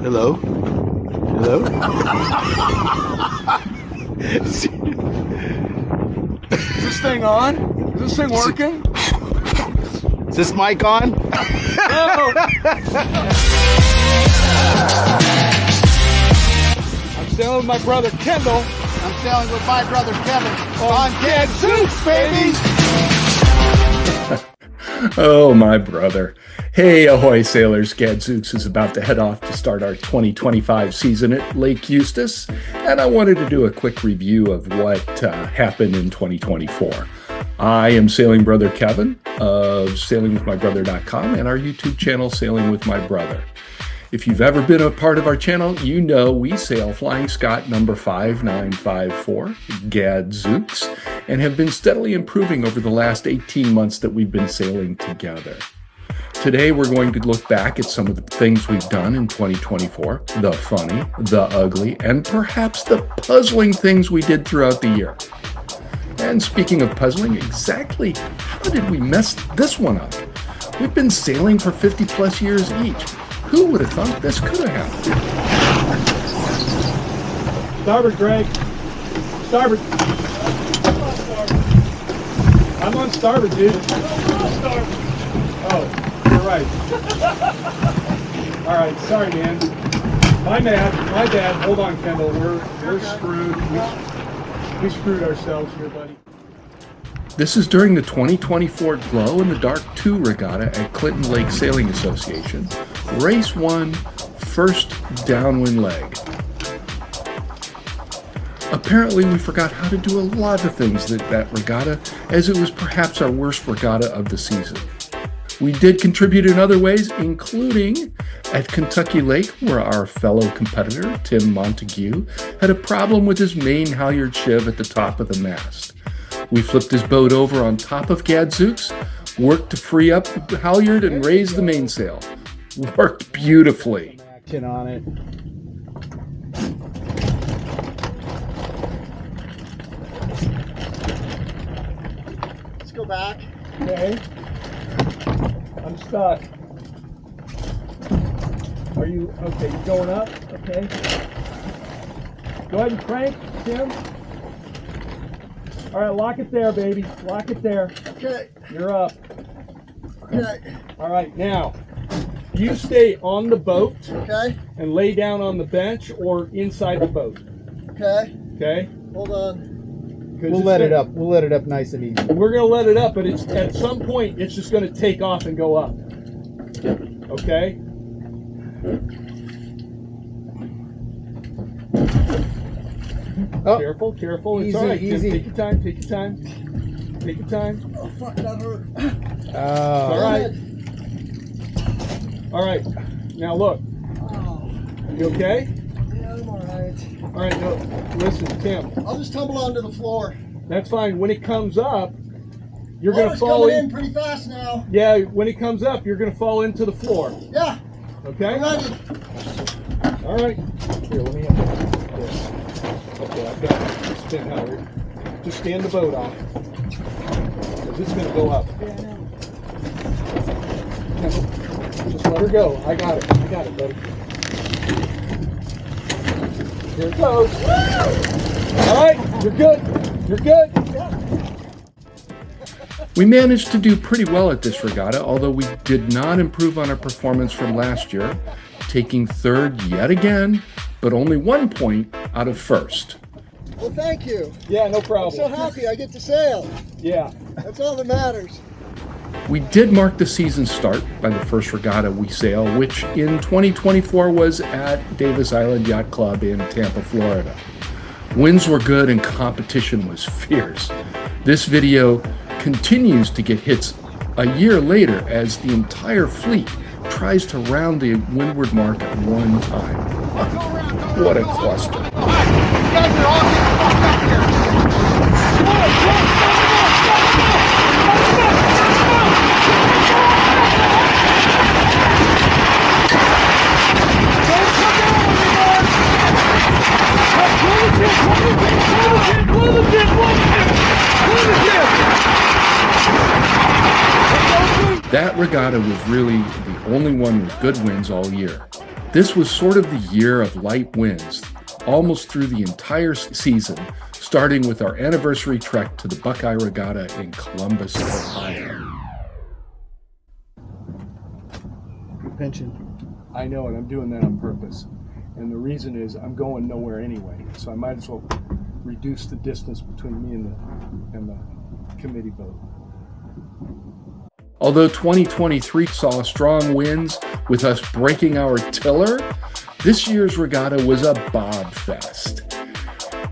Hello? Hello? Is this thing on? Is this thing working? Is this mic on? No. I'm sailing with my brother Kendall. I'm sailing with my brother Kevin On Gadzooks, baby! Oh, my brother. Hey, ahoy, sailors. Gadzooks is about to head off to start our 2025 season at Lake Eustis, and I wanted to do a quick review of what happened in 2024. I am Sailing Brother Kevin of sailingwithmybrother.com and our YouTube channel, Sailing with My Brother. If you've ever been a part of our channel, you know we sail Flying Scot number 5954, Gadzooks, and have been steadily improving over the last 18 months that we've been sailing together. Today, we're going to look back at some of the things we've done in 2024, the funny, the ugly, and perhaps the puzzling things we did throughout the year. And speaking of puzzling, exactly how did we mess this one up? We've been sailing for 50 plus years each. Who would have thought this could have happened? Starboard, Greg. Starboard. I'm on starboard, dude. Oh, you're right. All right, sorry, man. My bad. Hold on, Kendall. We're screwed. We screwed ourselves here, buddy. This is during the 2024 Glow in the Dark 2 Regatta at Clinton Lake Sailing Association. Race 1, first downwind leg. Apparently we forgot how to do a lot of things at that regatta, as it was perhaps our worst regatta of the season. We did contribute in other ways, including at Kentucky Lake, where our fellow competitor, Tim Montague, had a problem with his main halyard sheave at the top of the mast. We flipped his boat over on top of Gadzooks, worked to free up the halyard and raise the mainsail. Worked beautifully. Action on it. Let's go back. Okay. I'm stuck. Are you okay? You're going up? Okay. Go ahead and crank, Tim. All right, lock it there, baby. Lock it there. Okay. You're up. Okay. All right, now you stay on the boat Okay. and lay down on the bench or inside the boat. Okay. Okay. Hold on. We'll let it up. We'll let it up nice and easy. We're gonna let it up, but it's at some point it's just gonna take off and go up. Okay. Oh, Careful, careful. It's Easy, all right. Tim. easy. Take your time. Take your time. Take your time. Oh, fuck, that hurt. All right. All right. Now look. Oh, You okay? yeah, I'm all right. All right. No. Listen, Tim. I'll just tumble onto the floor. That's fine. When it comes up, you're Oh, gonna it's fall coming in. in pretty fast now. Yeah. When it comes up, you're gonna fall into the floor. Yeah, Okay. I'm ready. All right. Here, let me have this. Okay, I've got it. Spin halyard. Just stand the boat off. Because it's going to go up. Just let her go. I got it. I got it, buddy. Here it goes. All right. You're good. You're good. We managed to do pretty well at this regatta, although we did not improve on our performance from last year, taking third yet again, but only 1 point out of first. Well, thank you. Yeah, no I'm so problem. happy I get to sail. Yeah. That's all that matters. We did mark the season start by the first regatta we sail, which in 2024 was at Davis Island Yacht Club in Tampa, Florida. Winds were good and competition was fierce. This video continues to get hits a year later as the entire fleet tries to round the windward mark at one time. What a cluster. You guys are all getting fucked up here. That regatta was really the only one with good winds all year. This was sort of the year of light winds, almost through the entire season, starting with our anniversary trek to the Buckeye Regatta in Columbus, Ohio. Good pension. I know it. I'm doing that on purpose. And the reason is I'm going nowhere anyway, so I might as well reduce the distance between me and the committee boat. Although 2023 saw strong winds with us breaking our tiller, this year's regatta was a Bobfest.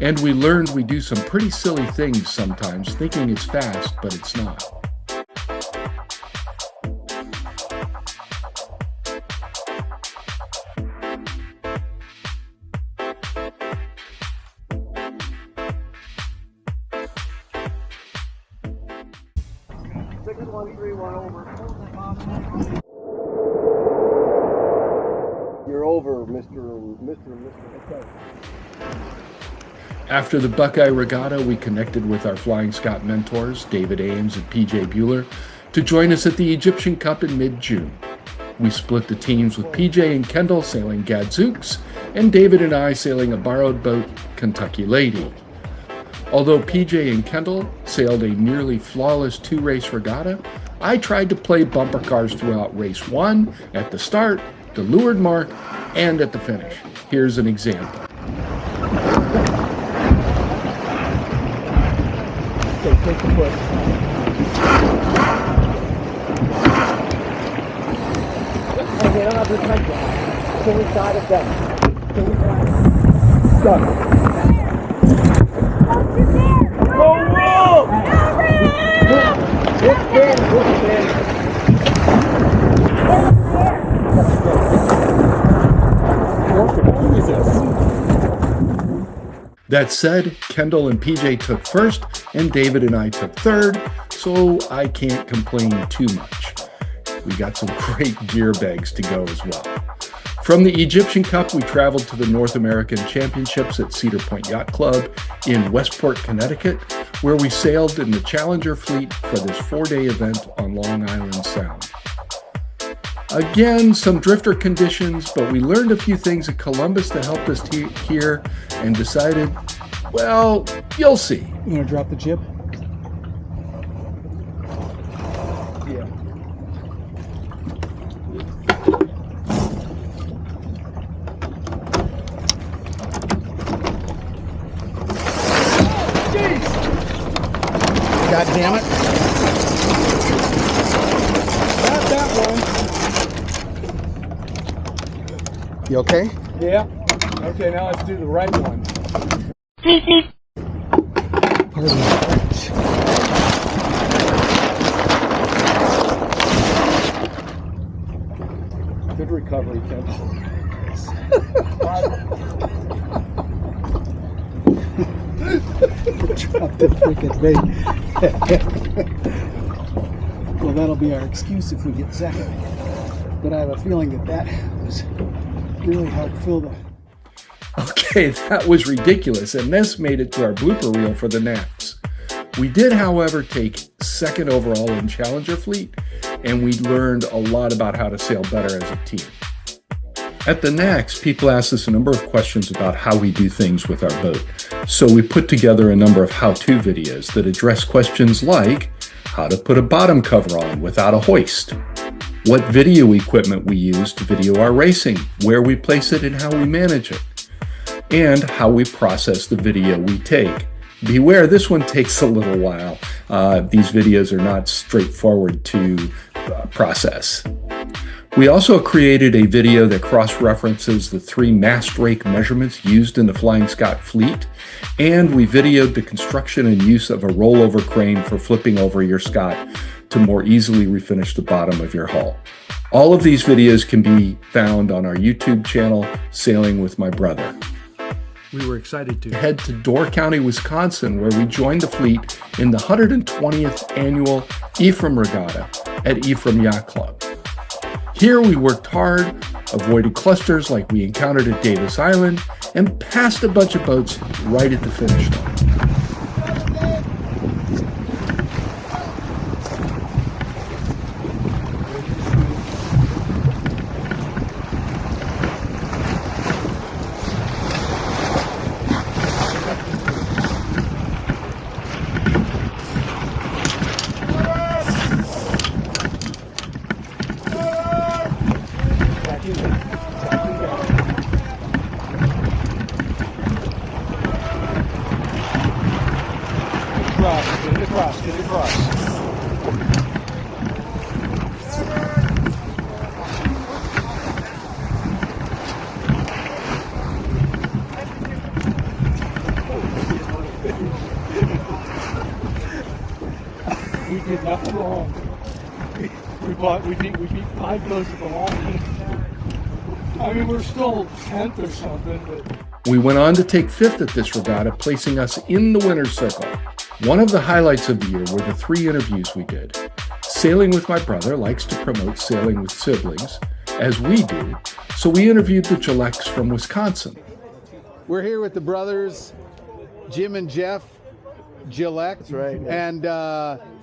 And we learned we do some pretty silly things sometimes, thinking it's fast, but it's not. You're over, Mr. Okay. After the Buckeye Regatta, we connected with our Flying Scot mentors, David Ames and PJ Bueller, to join us at the Egyptian Cup in mid-June. We split the teams with PJ and Kendall sailing Gadzooks, and David and I sailing a borrowed boat, Kentucky Lady. Although PJ and Kendall sailed a nearly flawless two-race regatta, I tried to play bumper cars throughout race 1, at the start, the leeward mark, and at the finish. Here's an example. Okay, take the foot. And they don't have the tight one. Can we side of them? Can we side? Stop. That said, Kendall and PJ took first, and David and I took third, so I can't complain too much. We got some great gear bags to go as well. From the Egyptian Cup, we traveled to the North American Championships at Cedar Point Yacht Club in Westport, Connecticut, where we sailed in the Challenger fleet for this 4-day event on Long Island Sound. Again, some drifter conditions, but we learned a few things at Columbus that helped us here and decided, well, you'll see. You want to drop the jib? Yeah. God damn it. Not that one. You okay? Yeah. Okay, now let's do the right one. Pardon my French. Good recovery, Kendall. Drop the freaking bait. Well, that'll be our excuse if we get second. But I have a feeling that was really helped fill the... Okay, that was ridiculous, and this made it to our blooper reel for the NACS. We did, however, take second overall in Challenger fleet, and we learned a lot about how to sail better as a team. At the NACS, people asked us a number of questions about how we do things with our boat, so we put together a number of how-to videos that address questions like how to put a bottom cover on without a hoist, what video equipment we use to video our racing, where we place it and how we manage it, and how we process the video we take. Beware, this one takes a little while. These videos are not straightforward to process. We also created a video that cross-references the 3 mast rake measurements used in the Flying Scot fleet, and we videoed the construction and use of a rollover crane for flipping over your Scot to more easily refinish the bottom of your hull. All of these videos can be found on our YouTube channel, Sailing with My Brother. We were excited to head to Door County, Wisconsin, where we joined the fleet in the 120th annual Ephraim Regatta at Ephraim Yacht Club. Here we worked hard, avoided clusters like we encountered at Davis Island, and passed a bunch of boats right at the finish line. Get across. We did nothing wrong. We beat 5 goes at the long game. I mean, we're still 10th or something, but... We went on to take 5th at this regatta, placing us in the winner's circle. One of the highlights of the year were the 3 interviews we did. Sailing with My Brother likes to promote sailing with siblings, as we do, so we interviewed the Jileks from Wisconsin. We're here with the brothers, Jim and Jeff Jilek. That's right. Yeah. And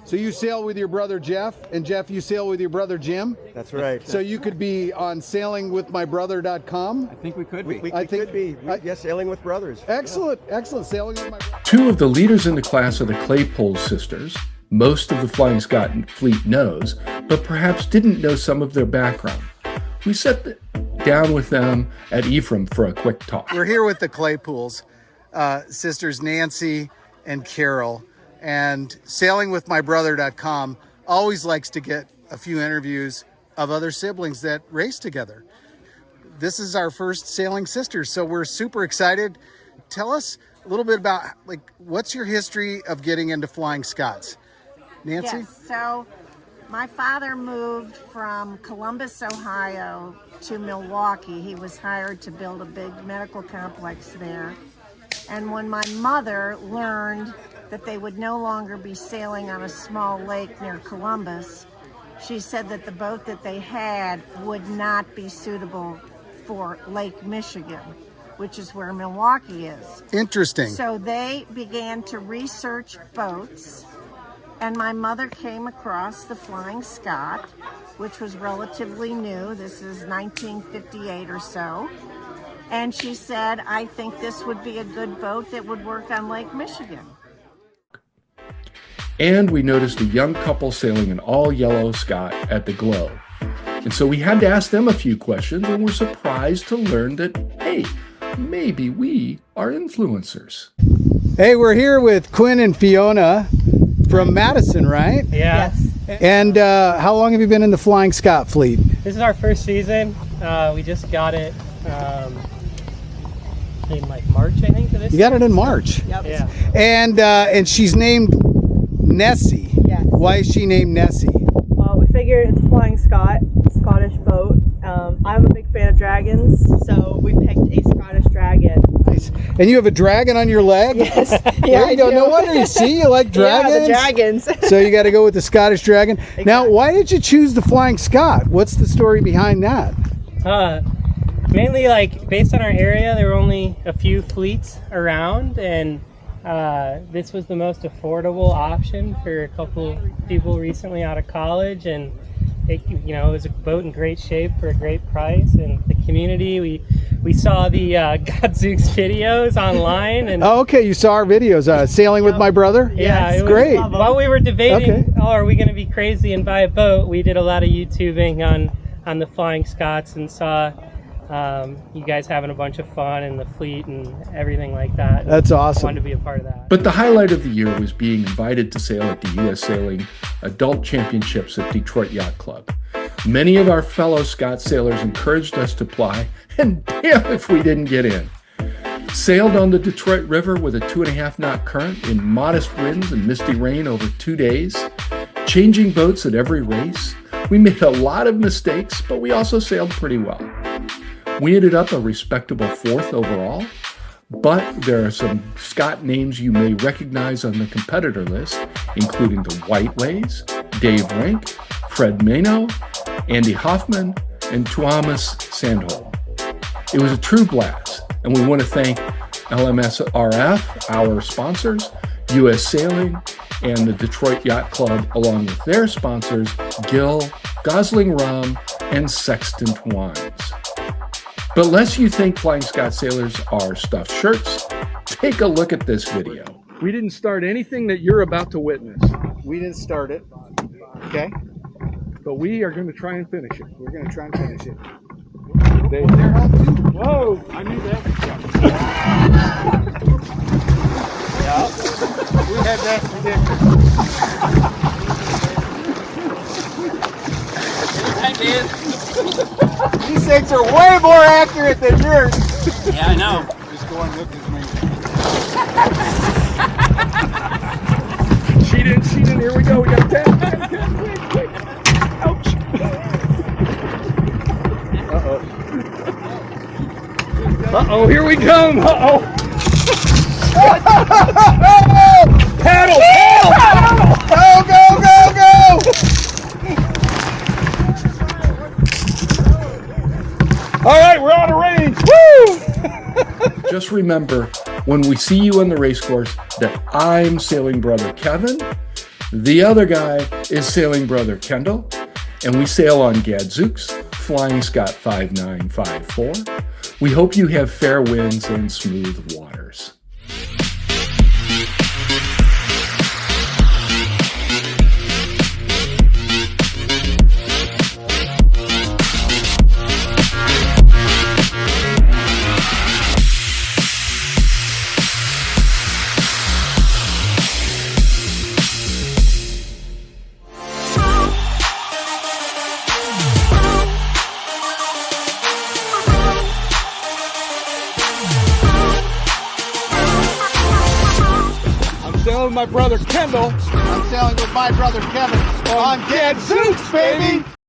so you sail with your brother Jeff, and Jeff, you sail with your brother Jim? That's right. So you could be on sailingwithmybrother.com? I think we could be. We I think- could be. Yes, Sailing with Brothers. Excellent, excellent. Sailing with my brother. 2 of the leaders in the class are the Claypool sisters. Most of the Flying Scot fleet knows, but perhaps didn't know some of their background. We sat down with them at Ephraim for a quick talk. We're here with the Claypools, sisters Nancy and Carol, and sailingwithmybrother.com always likes to get a few interviews of other siblings that race together. This is our first Sailing Sisters, so we're super excited. Tell us a little bit about, like, what's your history of getting into Flying Scots? Nancy? Yes, so my father moved from Columbus, Ohio to Milwaukee. He was hired to build a big medical complex there. And when my mother learned that they would no longer be sailing on a small lake near Columbus, she said that the boat that they had would not be suitable for Lake Michigan, which is where Milwaukee is. Interesting. So they began to research boats, and my mother came across the Flying Scot, which was relatively new. This is 1958 or so. And she said, I think this would be a good boat that would work on Lake Michigan. And we noticed a young couple sailing an all-yellow Scot at the Glow. And so we had to ask them a few questions, and were surprised to learn that, hey, maybe we are influencers. Hey, we're here with Quinn and Fiona from Madison, right? Yeah. Yes. And how long have you been in the Flying Scot fleet? This is our first season. We just got it in like March, I think, of this You got it in March. Yep. Yeah. And she's named Nessie. Yes. Why is she named Nessie? Well, we figured it's Flying Scot, Scottish boat. I'm a big fan of dragons, so we picked a Scottish dragon. Nice. And you have a dragon on your leg? Yes. There you go. No wonder you see you like dragons. Yeah, the dragons. So you got to go with the Scottish dragon. Now, why did you choose the Flying Scot? What's the story behind that? Mainly, like, based on our area, there were only a few fleets around, and this was the most affordable option for a couple people recently out of college, and it was a boat in great shape for a great price. And the community, we saw the Gadzooks videos online, and Oh, okay. You saw our videos. Sailing with My Brother? yeah, it was Great. While we were debating, Okay. are we going to be crazy and buy a boat, we did a lot of YouTubing on the Flying Scots and saw you guys having a bunch of fun in the fleet and everything like that. That's I awesome. wanted to be a part of that. But the highlight of the year was being invited to sail at the U.S. Sailing Adult Championships at Detroit Yacht Club. Many of our fellow Scot sailors encouraged us to apply, and damn if we didn't get in. Sailed on the Detroit River with a 2.5-knot current in modest winds and misty rain over 2 days, changing boats at every race. We made a lot of mistakes, but we also sailed pretty well. We ended up a respectable 4th overall, but there are some Scot names you may recognize on the competitor list, including the Whiteways, Dave Rink, Fred Mano, Andy Hoffman, and Tuomas Sandholm. It was a true blast, and we want to thank LMSRF, our sponsors, U.S. Sailing, and the Detroit Yacht Club, along with their sponsors, Gill, Gosling Rum, and Sextant Wines. But lest you think Flying Scot sailors are stuffed shirts, take a look at this video. We didn't start anything that you're about to witness, We didn't start it. Okay. but we are going to try and finish it. We're going to try and finish it. They're home too. Whoa! I knew that. Yeah. We had that predicted. These things are way more accurate than yours. Yeah, I know. Just go and look at me. Sheet in, here we go. We got 10, quick. Ouch. Uh-oh, here we come. Uh-oh. Paddle. Go! All right, we're on a range. Woo! Just remember, when we see you on the race course, that I'm sailing brother Kevin, the other guy is sailing brother Kendall, and we sail on Gadzooks, Flying Scot 5954. We hope you have fair winds and smooth waters. Sailing with my brother Kendall. I'm sailing with my brother Kevin on Gadzooks, baby!